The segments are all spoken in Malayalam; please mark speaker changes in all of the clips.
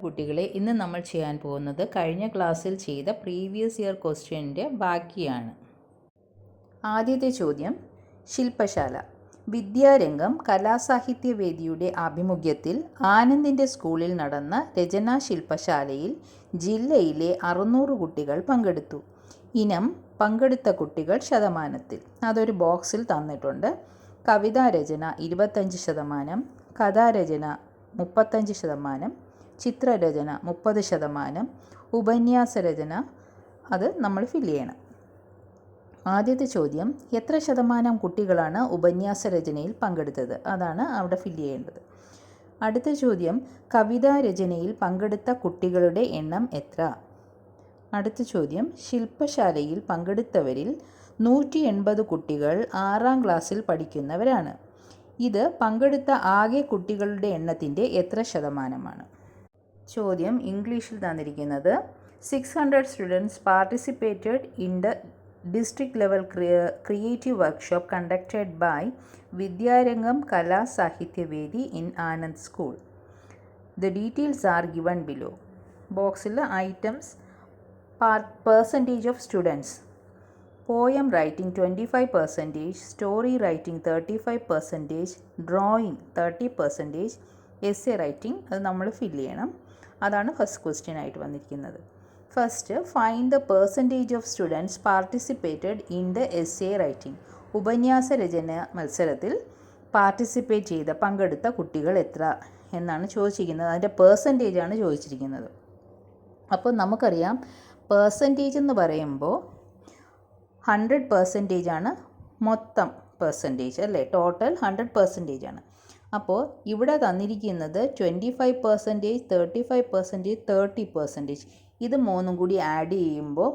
Speaker 1: കുട്ടികളെ ഇന്ന് നമ്മൾ ചെയ്യാൻ പോകുന്നത് കഴിഞ്ഞ ക്ലാസ്സിൽ ചെയ്ത പ്രീവിയസ് ഇയർ ക്വസ്റ്റ്യൻ്റെ ബാക്കിയാണ്. ആദ്യത്തെ ചോദ്യം, ശില്പശാല വിദ്യാരംഗം കലാസാഹിത്യവേദിയുടെ ആഭിമുഖ്യത്തിൽ ആനന്ദിൻ്റെ സ്കൂളിൽ നടന്ന രചനാ ശില്പശാലയിൽ ജില്ലയിലെ 600 കുട്ടികൾ പങ്കെടുത്തു. ഇനം പങ്കെടുത്ത കുട്ടികൾ ശതമാനത്തിൽ. അതൊരു ബോക്സിൽ തന്നിട്ടുണ്ട്. കവിതാരചന 25%, കഥാരചന 35%, ചിത്രരചന 30%, ഉപന്യാസരചന അത് നമ്മൾ ഫില്ല് ചെയ്യണം. ആദ്യത്തെ ചോദ്യം, എത്ര ശതമാനം കുട്ടികളാണ് ഉപന്യാസരചനയിൽ പങ്കെടുത്തത്? അതാണ് അവിടെ ഫില്ല് ചെയ്യേണ്ടത്. അടുത്ത ചോദ്യം, കവിതാരചനയിൽ പങ്കെടുത്ത കുട്ടികളുടെ എണ്ണം എത്ര? അടുത്ത ചോദ്യം, ശില്പശാലയിൽ പങ്കെടുത്തവരിൽ 180 കുട്ടികൾ 6ാം ക്ലാസ്സിൽ പഠിക്കുന്നവരാണ്. ഇത് പങ്കെടുത്ത ആകെ കുട്ടികളുടെ എണ്ണത്തിൻ്റെ എത്ര ശതമാനമാണ്? ചോദ്യം ഇംഗ്ലീഷിൽ തന്നിരിക്കുന്നത് 600 students participated in the district level creative workshop conducted by Vidyarangam Kala Sahityavedi in Anand school. The details are given below. ബോക്സിൽ items, percentage of students. Poem writing 25%, story writing 35%, drawing 30%, essay writing അത് നമ്മൾ ഫില്ല് ചെയ്യണം. അതാണ് ഫസ്റ്റ് ക്വസ്റ്റ്യൻ ആയിട്ട് വന്നിരിക്കുന്നത്. First, find the percentage of students participated in the essay writing. ഉപന്യാസ രചന മത്സരത്തിൽ പാർട്ടിസിപ്പേറ്റ് ചെയ്ത പങ്കെടുത്ത കുട്ടികൾ എത്ര എന്നാണ് ചോദിച്ചിരിക്കുന്നത്. അതിൻ്റെ പെർസെൻറ്റേജ് ആണ് ചോദിച്ചിരിക്കുന്നത്. അപ്പോൾ നമുക്കറിയാം പെർസെൻറ്റേജ് എന്ന് പറയുമ്പോൾ 100% ആണ് മൊത്തം പെർസെൻറ്റേജ് അല്ലേ, ടോട്ടൽ 100% ആണ്. അപ്പോൾ ഇവിടെ തന്നിരിക്കുന്നത് 25%, 35%, 30%. ഇത് മൂന്നും കൂടി ആഡ് ചെയ്യുമ്പോൾ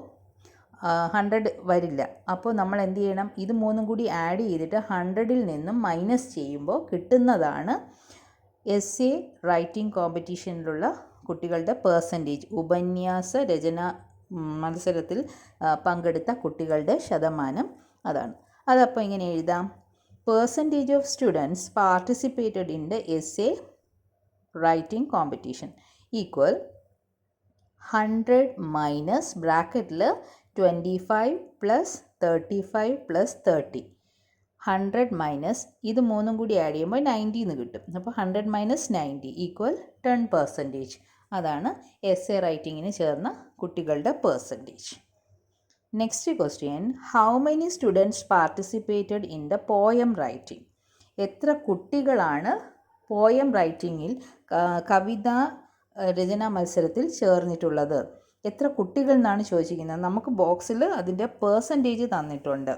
Speaker 1: 100 വരില്ല. അപ്പോൾ നമ്മൾ എന്ത് ചെയ്യണം, ഇത് മൂന്നും കൂടി ആഡ് ചെയ്തിട്ട് 100ൽ നിന്നും മൈനസ് ചെയ്യുമ്പോൾ കിട്ടുന്നതാണ് എസ്സേ റൈറ്റിംഗ് കോമ്പറ്റീഷനിലുള്ള കുട്ടികളുടെ പെർസെൻറ്റേജ്. ഉപന്യാസ രചന മത്സരത്തിൽ പങ്കെടുത്ത കുട്ടികളുടെ ശതമാനം അതാണ്. അതപ്പോൾ ഇങ്ങനെ എഴുതാം, percentage of students participated in the essay writing competition equal 100 minus ബ്രാക്കറ്റിൽ 25 പ്ലസ് 35 പ്ലസ് 30. 100 മൈനസ് ഇത് മൂന്നും കൂടി ആഡ് ചെയ്യുമ്പോൾ 90 എന്ന് കിട്ടും. അപ്പോൾ 100 മൈനസ് 90 ഈക്വൽ 10%. അതാണ് എസ്സേ റൈറ്റിങ്ങിന് ചേർന്ന കുട്ടികളുടെ percentage. Next question, how many students participated in the poem writing? എത്ര കുട്ടികളാണ് പോയം റൈറ്റിങ്ങിൽ കവിതാ രചനാ മത്സരത്തിൽ ചേർന്നിട്ടുള്ളത്? എത്ര കുട്ടികൾ എന്നാണ് ചോദിച്ചിരിക്കുന്നത്. നമുക്ക് ബോക്സിൽ അതിൻ്റെ പെർസെൻറ്റേജ് തന്നിട്ടുണ്ട്,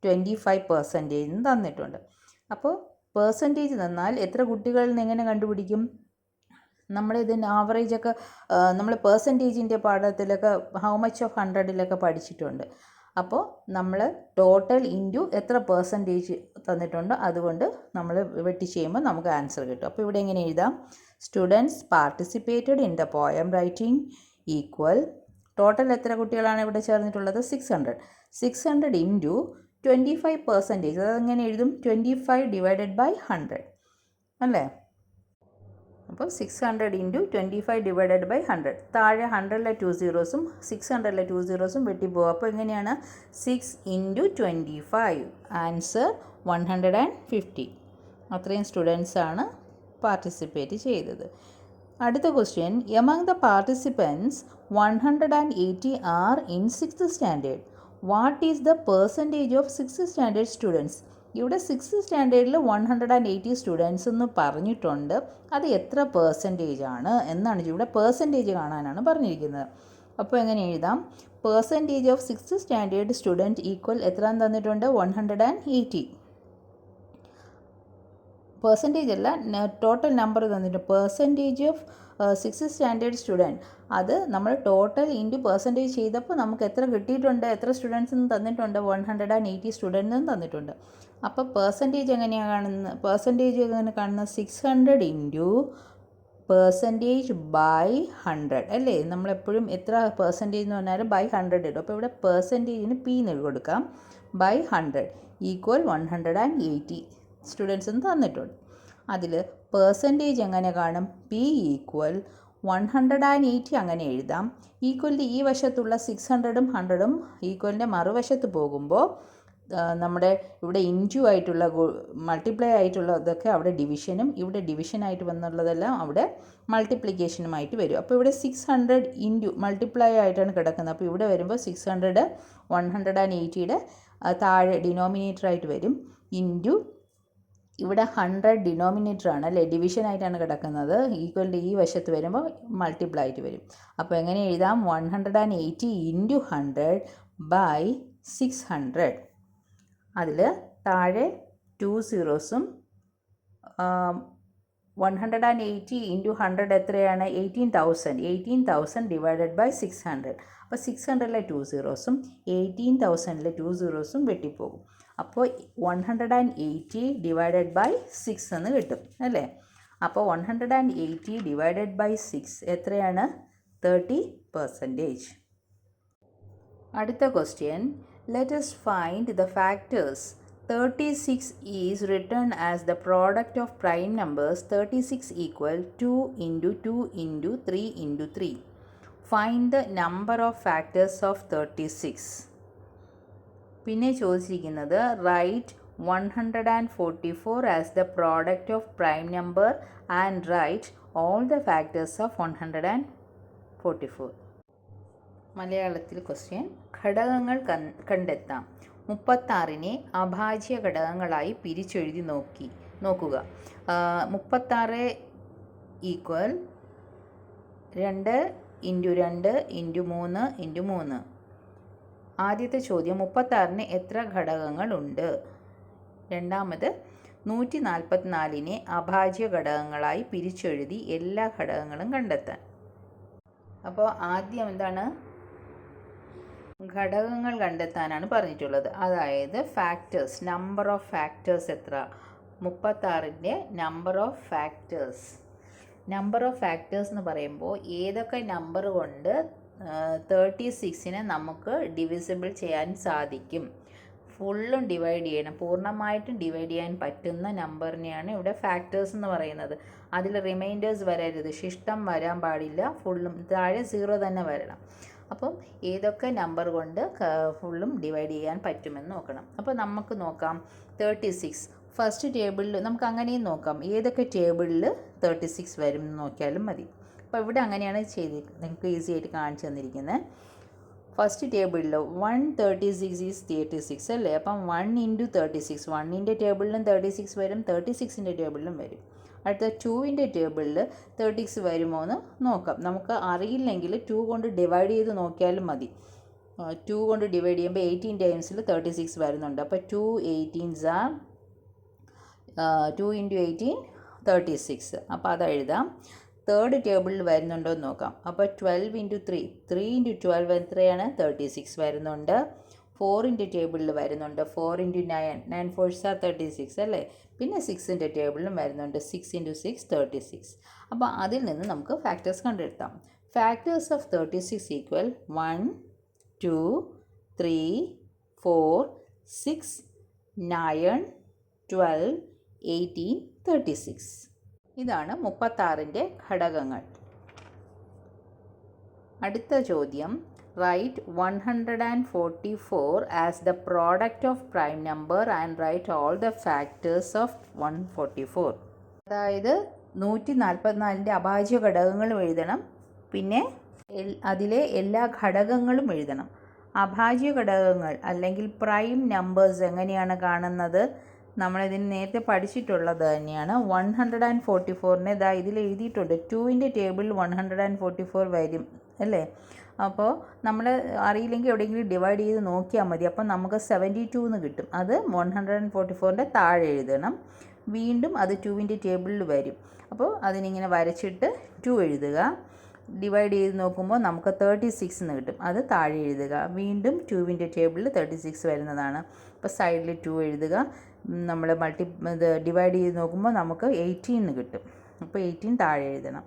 Speaker 1: 25% തന്നിട്ടുണ്ട്. അപ്പോൾ പെർസെൻറ്റേജ് തന്നാൽ എത്ര കുട്ടികൾ എന്ന് എങ്ങനെ കണ്ടുപിടിക്കും? നമ്മളിതിൻ്റെ ആവറേജൊക്കെ നമ്മൾ പെർസെൻറ്റേജിൻ്റെ പാഠത്തിലൊക്കെ ഹൗ മച്ച് ഓഫ് 100ലൊക്കെ പഠിച്ചിട്ടുണ്ട്. അപ്പോൾ നമ്മൾ ടോട്ടൽ ഇൻറ്റു എത്ര പെർസെൻറ്റേജ് തന്നിട്ടുണ്ടോ അതുകൊണ്ട് നമ്മൾ വെട്ടി ചെയ്യുമ്പോൾ നമുക്ക് ആൻസർ കിട്ടും. അപ്പോൾ ഇവിടെ എങ്ങനെ എഴുതാം, students participated in the poem writing equal total എത്ര കുട്ടികളാണ് ഇവിടെ ചേർന്നിട്ടുള്ളത്? 600 ഇൻറ്റു 25%. അതെങ്ങനെ എഴുതും? 25 ഡിവൈഡഡ് ബൈ 100 അല്ലേ. അപ്പോൾ 600 ഇൻറ്റു 25 ഡിവൈഡഡ് ബൈ 100. താഴെ 100ലെ 2 zeros-ഉം 600ലെ 2 zeros-ഉം വെട്ടിപ്പോകും. അപ്പോൾ എങ്ങനെയാണ്? 6 ഇൻറ്റു 25, ആൻസർ 150. അത്രയും സ്റ്റുഡൻസാണ് പാർട്ടിസിപ്പേറ്റ് ചെയ്തത്. അടുത്ത question, among the participants 180 are in 6th standard. What is the percentage of 6th standard students? ഇവിടെ 6th സ്റ്റാൻഡേർഡിൽ 180 സ്റ്റുഡൻസ് എന്ന് പറഞ്ഞിട്ടുണ്ട്. അത് എത്ര പെർസെൻറ്റേജ് ആണ് എന്നാണ് ഇവിടെ പെർസെൻറ്റേജ് കാണാനാണ് പറഞ്ഞിരിക്കുന്നത്. അപ്പോൾ എങ്ങനെ എഴുതാം, percentage of 6th standard student equal എത്ര തന്നിട്ടുണ്ട്? 180. പെർസെൻറ്റേജ് അല്ല, ടോട്ടൽ നമ്പർ തന്നിട്ടുണ്ട്. Percentage of 6th standard student അത് നമ്മൾ ടോട്ടൽ ഇൻറ്റു പെർസെൻറ്റേജ് ചെയ്തപ്പോൾ നമുക്ക് എത്ര കിട്ടിയിട്ടുണ്ട്, എത്ര സ്റ്റുഡൻസ് എന്ന് തന്നിട്ടുണ്ട്? 180 സ്റ്റുഡൻസ് എന്ന് തന്നിട്ടുണ്ട്. അപ്പോൾ പെർസെൻറ്റേജ് എങ്ങനെയാണ് കാണുന്നത്? പെർസെൻറ്റേജ് എങ്ങനെ കാണുന്നത്? 600 ഇൻറ്റു പെർസെൻറ്റേജ് ബൈ 100 അല്ലേ. നമ്മളെപ്പോഴും എത്ര പെർസെൻറ്റേജ് എന്ന് പറഞ്ഞാലും ബൈ 100 ഇടും. അപ്പോൾ ഇവിടെ പെർസെൻറ്റേജിന് പി എന്ന് കൊടുക്കാം, ബൈ 100 ഈക്വൽ 180 സ്റ്റുഡൻസ് എന്ന് തന്നിട്ടുണ്ട്. അതിൽ പെർസെൻറ്റേജ് എങ്ങനെ കാണും? പി ഈക്വൽ 180 അങ്ങനെ എഴുതാം. ഈക്വലിൻ്റെ ഈ വശത്തുള്ള 600ഉം 100ഉം ഈക്വലിൻ്റെ മറുവശത്ത് പോകുമ്പോൾ നമ്മുടെ ഇവിടെ ഇൻറ്റു ആയിട്ടുള്ള മൾട്ടിപ്ലൈ ആയിട്ടുള്ള ഇതൊക്കെ അവിടെ ഡിവിഷനും ഇവിടെ ഡിവിഷനായിട്ട് വന്നുള്ളതെല്ലാം അവിടെ മൾട്ടിപ്ലിക്കേഷനുമായിട്ട് വരും. അപ്പോൾ ഇവിടെ 600 ഇൻറ്റു മൾട്ടിപ്ലൈ ആയിട്ടാണ് കിടക്കുന്നത്. അപ്പോൾ ഇവിടെ വരുമ്പോൾ 600 180യുടെ താഴെ ഡിനോമിനേറ്ററായിട്ട് വരും. ഇൻറ്റു ഇവിടെ 100 ഡിനോമിനേറ്റർ ആണ് അല്ലേ, ഡിവിഷനായിട്ടാണ് കിടക്കുന്നത്. ഈക്വലിൻ്റെ ഈ വശത്ത് വരുമ്പോൾ മൾട്ടിപ്ലൈ ആയിട്ട് വരും. അപ്പോൾ എങ്ങനെ എഴുതാം? 180 ഇൻറ്റു 100 ബൈ 600. അതിൽ താഴെ 2 സീറോസും 180 ഇൻറ്റു 100 എത്രയാണ്? 18,000 ഡിവൈഡഡ് ബൈ 600. അപ്പോൾ 600ലെ 2 സീറോസും 18,000ലെ 2 സീറോസും വെട്ടിപ്പോകും. അപ്പോൾ 180 ഡിവൈഡഡ് ബൈ 6 എന്ന് കിട്ടും അല്ലേ. അപ്പോൾ 180 ഡിവൈഡഡ് ബൈ 6 എത്രയാണ്? 30%. അടുത്ത question, let us find the factors. 36 is written as the product of prime numbers. 36 equal 2 into 2 into 3 into 3. Find the number of factors of 36. പിന്നെ ചോദിച്ചിരിക്കുന്നത് write 144 as the product of prime number and write all the factors of 144. മലയാളത്തിൽ ക്വസ്റ്റ്യൻ, ഘടകങ്ങൾ കണ്ടെത്താം. 36നെ അഭാജ്യ ഘടകങ്ങളായി പിരിച്ചെഴുതി നോക്കുക. 36 ഈക്വൽ 2 ഇൻറ്റു 2 ഇൻറ്റു 3 ഇൻറ്റു 3. ആദ്യത്തെ ചോദ്യം, 36ന് എത്ര ഘടകങ്ങളുണ്ട്? രണ്ടാമത്, 144നെ അഭാജ്യ ഘടകങ്ങളായി പിരിച്ചെഴുതി എല്ലാ ഘടകങ്ങളും കണ്ടെത്താൻ. അപ്പോൾ ആദ്യം എന്താണ്? ഘടകങ്ങൾ കണ്ടെത്താനാണ് പറഞ്ഞിട്ടുള്ളത്. അതായത് ഫാക്ടേഴ്സ്, നമ്പർ ഓഫ് ഫാക്ടേഴ്സ് എത്ര? 36ൻ്റെ number of factors. Number of factors എന്ന് പറയുമ്പോൾ ഏതൊക്കെ നമ്പർ കൊണ്ട് 36നെ നമുക്ക് ഡിവിസിബിൾ ചെയ്യാൻ സാധിക്കും, ഫുള്ളും ഡിവൈഡ് ചെയ്യണം, പൂർണ്ണമായിട്ടും ഡിവൈഡ് ചെയ്യാൻ പറ്റുന്ന നമ്പറിനെയാണ് ഇവിടെ ഫാക്ടേഴ്സ് എന്ന് പറയുന്നത്. അതിൽ റിമൈൻഡേഴ്സ് വരരുത്, ശിഷ്ടം വരാൻ പാടില്ല, ഫുള്ളും താഴെ 0 തന്നെ വരണം. അപ്പം ഏതൊക്കെ നമ്പർ കൊണ്ട് ഫുള്ളും ഡിവൈഡ് ചെയ്യാൻ പറ്റുമെന്ന് നോക്കണം. അപ്പോൾ നമുക്ക് നോക്കാം 36 ഫസ്റ്റ് ടേബിളിൽ നമുക്ക് അങ്ങനെയും നോക്കാം, ഏതൊക്കെ ടേബിളിൽ 36 വരും എന്ന് നോക്കിയാലും മതി. അപ്പോൾ ഇവിടെ അങ്ങനെയാണ് നിങ്ങൾക്ക് ഈസി ആയിട്ട് കാണിച്ചു തന്നിരിക്കുന്നത്. ഫസ്റ്റ് ടേബിളിൽ 136 ഈസ് 36 അല്ലേ. അപ്പം 1 ഇൻറ്റു 36, 1ൻ്റെ ടേബിളിലും 36 വരും, 36ൻ്റെ ടേബിളിലും വരും. അടുത്ത 2ൻ്റെ ടേബിളിൽ 36 വരുമോ എന്ന് നോക്കാം. നമുക്ക് അറിയില്ലെങ്കിൽ 2 കൊണ്ട് ഡിവൈഡ് ചെയ്ത് നോക്കിയാലും മതി. 2 കൊണ്ട് ഡിവൈഡ് ചെയ്യുമ്പോൾ 18 ടൈംസിൽ 36 വരുന്നുണ്ട്. അപ്പോൾ 2 18s are 2 ഇൻറ്റു 18 36. അപ്പോൾ അത് എഴുതാം. തേർഡ് ടേബിളിൽ വരുന്നുണ്ടോ എന്ന് നോക്കാം. അപ്പോൾ 12 ഇൻറ്റു 3, 3 ഇൻറ്റു 12 എത്രയാണ്? 36 വരുന്നുണ്ട്. 4ൻ്റെ ടേബിളിൽ വരുന്നുണ്ട്, 4 ഇൻറ്റു 9, 9 4s are 36 അല്ലേ. പിന്നെ 6ൻ്റെ ടേബിളിലും വരുന്നുണ്ട്, 6 ഇൻറ്റു 6 36. അപ്പോൾ അതിൽ നിന്ന് നമുക്ക് ഫാക്ടേഴ്സ് കണ്ടെടുത്താം. Factors of 36 equal 1 2 3 4 6 9 12 18 36. ഇതാണ് 36ൻ്റെ ഘടകങ്ങൾ. അടുത്ത ചോദ്യം, write 144 as the product of prime number and write all the factors of 144. അതായത് 144ൻ്റെ അഭാജ്യ ഘടകങ്ങളും എഴുതണം, പിന്നെ അതിലെ എല്ലാ ഘടകങ്ങളും എഴുതണം. അഭാജ്യ ഘടകങ്ങൾ അല്ലെങ്കിൽ പ്രൈം നമ്പേഴ്സ് എങ്ങനെയാണ് കാണുന്നത്? നമ്മളിതിന് നേരത്തെ പഠിച്ചിട്ടുള്ളത് തന്നെയാണ്. 144നെ ഇതിൽ എഴുതിയിട്ടുണ്ട്. 2ൻ്റെ ടേബിളിൽ 144 വരും അല്ലേ. അപ്പോൾ നമ്മൾ അറിയില്ലെങ്കിൽ എവിടെയെങ്കിലും ഡിവൈഡ് ചെയ്ത് നോക്കിയാൽ മതി. അപ്പോൾ നമുക്ക് 72 എന്ന് കിട്ടും. അത് 144ൻ്റെ താഴെ എഴുതണം. വീണ്ടും അത് 2ൻ്റെ ടേബിളിൽ വരും. അപ്പോൾ അതിനിങ്ങനെ വരച്ചിട്ട് 2 എഴുതുക. ഡിവൈഡ് ചെയ്ത് നോക്കുമ്പോൾ നമുക്ക് 36 എന്ന് കിട്ടും. അത് താഴെ എഴുതുക. വീണ്ടും 2ൻ്റെ ടേബിളിൽ 36 വരുന്നതാണ്. അപ്പോൾ സൈഡിൽ 2 എഴുതുക. നമ്മൾ ഡിവൈഡ് ചെയ്ത് നോക്കുമ്പോൾ നമുക്ക് 18 എന്ന് കിട്ടും. അപ്പോൾ 18 താഴെ എഴുതണം.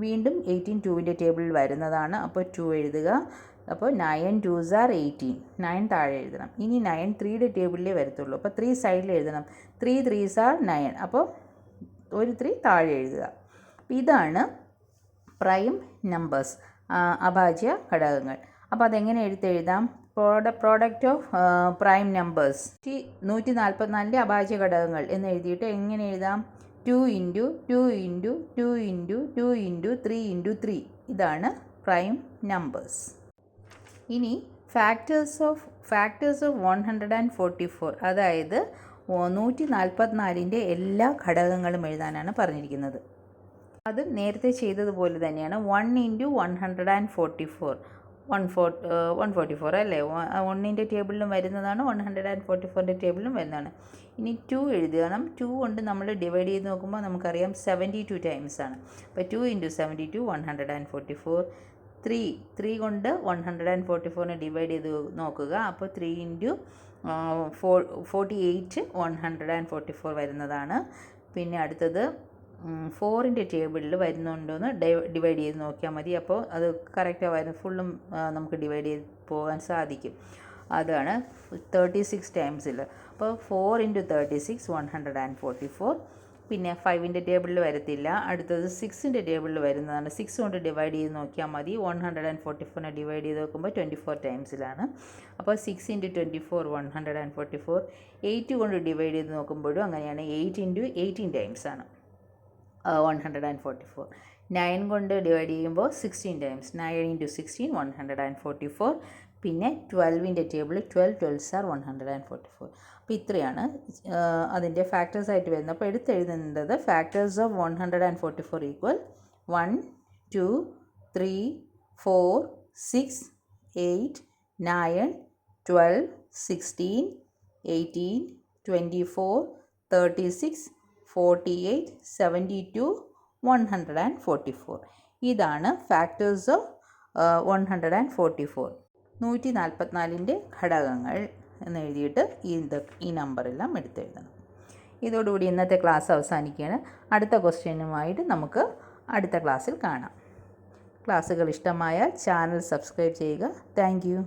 Speaker 1: വീണ്ടും 18 2ൻ്റെ ടേബിളിൽ വരുന്നതാണ്. അപ്പോൾ 2 എഴുതുക. അപ്പോൾ 9 2s are 18, 9 താഴെ എഴുതണം. ഇനി 9 3യുടെ ടേബിളിലേ വരത്തുള്ളൂ. അപ്പോൾ 3 സൈഡിൽ എഴുതണം. 3 3s are 9. അപ്പോൾ ഒരു 3 താഴെ എഴുതുക. ഇതാണ് പ്രൈം നമ്പേഴ്സ്, അഭാജ്യ ഘടകങ്ങൾ. അപ്പോൾ അതെങ്ങനെ എഴുതാം? പ്രോഡക്റ്റ് ഓഫ് പ്രൈം നമ്പേഴ്സ് 144ൻ്റെ അഭാജ്യ ഘടകങ്ങൾ എന്ന് എഴുതിയിട്ട് എങ്ങനെ എഴുതാം? 2 × 2 × 2 × 2 × 3 × 3. ഇതാണ് പ്രൈം നമ്പേഴ്സ്. ഇനി ഫാക്ടേഴ്സ് ഓഫ് 144, അതായത് 144ൻ്റെ എല്ലാ ഘടകങ്ങളും എഴുതാനാണ് പറഞ്ഞിരിക്കുന്നത്. അത് നേരത്തെ ചെയ്തതുപോലെ തന്നെയാണ്. 1 × 144 144 അല്ലേ? 1ൻ്റെ ടേബിളിലും വരുന്നതാണ്, 144ൻ്റെ ടേബിളിലും വരുന്നതാണ്. ഇനി 2 എഴുതണം. 2 കൊണ്ട് നമ്മൾ ഡിവൈഡ് ചെയ്ത് നോക്കുമ്പോൾ നമുക്കറിയാം 72 ടൈംസ് ആണ്. അപ്പോൾ 2 × 72 144. 3 കൊണ്ട് 144നെ ഡിവൈഡ് ചെയ്ത് നോക്കുക. അപ്പോൾ 3 × 48 144 വരുന്നതാണ്. പിന്നെ അടുത്തത് 4ൻ്റെ ടേബിളിൽ വരുന്നുണ്ടോയെന്ന് ഡിവൈഡ് ചെയ്ത് നോക്കിയാൽ മതി. അപ്പോൾ അത് കറക്റ്റാണ് വരുന്നത്. ഫുള്ളും നമുക്ക് ഡിവൈഡ് ചെയ്ത് പോകാൻ സാധിക്കും. അതാണ് 36 ടൈംസിൽ. അപ്പോൾ 4 × 36 144. പിന്നെ 5ൻ്റെ ടേബിളിൽ വരത്തില്ല. അടുത്തത് 6ൻ്റെ ടേബിളിൽ വരുന്നതാണ്. 6 കൊണ്ട് ഡിവൈഡ് ചെയ്ത് നോക്കിയാൽ മതി. 144നെ ഡിവൈഡ് ചെയ്ത് നോക്കുമ്പോൾ 24 ടൈംസിലാണ്. അപ്പോൾ 6 × 24 144. 8 കൊണ്ട് ഡിവൈഡ് ചെയ്ത് നോക്കുമ്പോഴും അങ്ങനെയാണ്. 8 × 18 ടൈംസാണ് 144. 9 കൊണ്ട് ഡിവൈഡ് ചെയ്യുമ്പോൾ 16 ടൈംസ്. 9 × 16 144. പിന്നെ 12ൻ്റെ ടേബിൾ 12 12s are 144. അപ്പോൾ ഇത്രയാണ് അതിൻ്റെ ഫാക്ടേഴ്സ് ആയിട്ട് വരുന്നത്. അപ്പോൾ എടുത്തെഴുതുന്നത് ഫാക്ടേഴ്സ് ഓഫ് 144 ഈക്വൽ 1 2 3 4 6 8 9 12 16 18 24 36 48 72 144. ഇതാണ് ഫാക്ടേഴ്സ് ഓഫ് 144. 144ൻ്റെ ഘടകങ്ങൾ എന്ന് എഴുതിയിട്ട് ഈ നമ്പറെല്ലാം എടുത്തെഴുതണം. ഇതോടുകൂടി ഇന്നത്തെ ക്ലാസ് അവസാനിക്കുകയാണ്. അടുത്ത ക്വസ്റ്റ്യനുമായിട്ട് നമുക്ക് അടുത്ത ക്ലാസ്സിൽ കാണാം. ക്ലാസ്സുകൾ ഇഷ്ടമായാൽ ചാനൽ സബ്സ്ക്രൈബ് ചെയ്യുക. Thank you.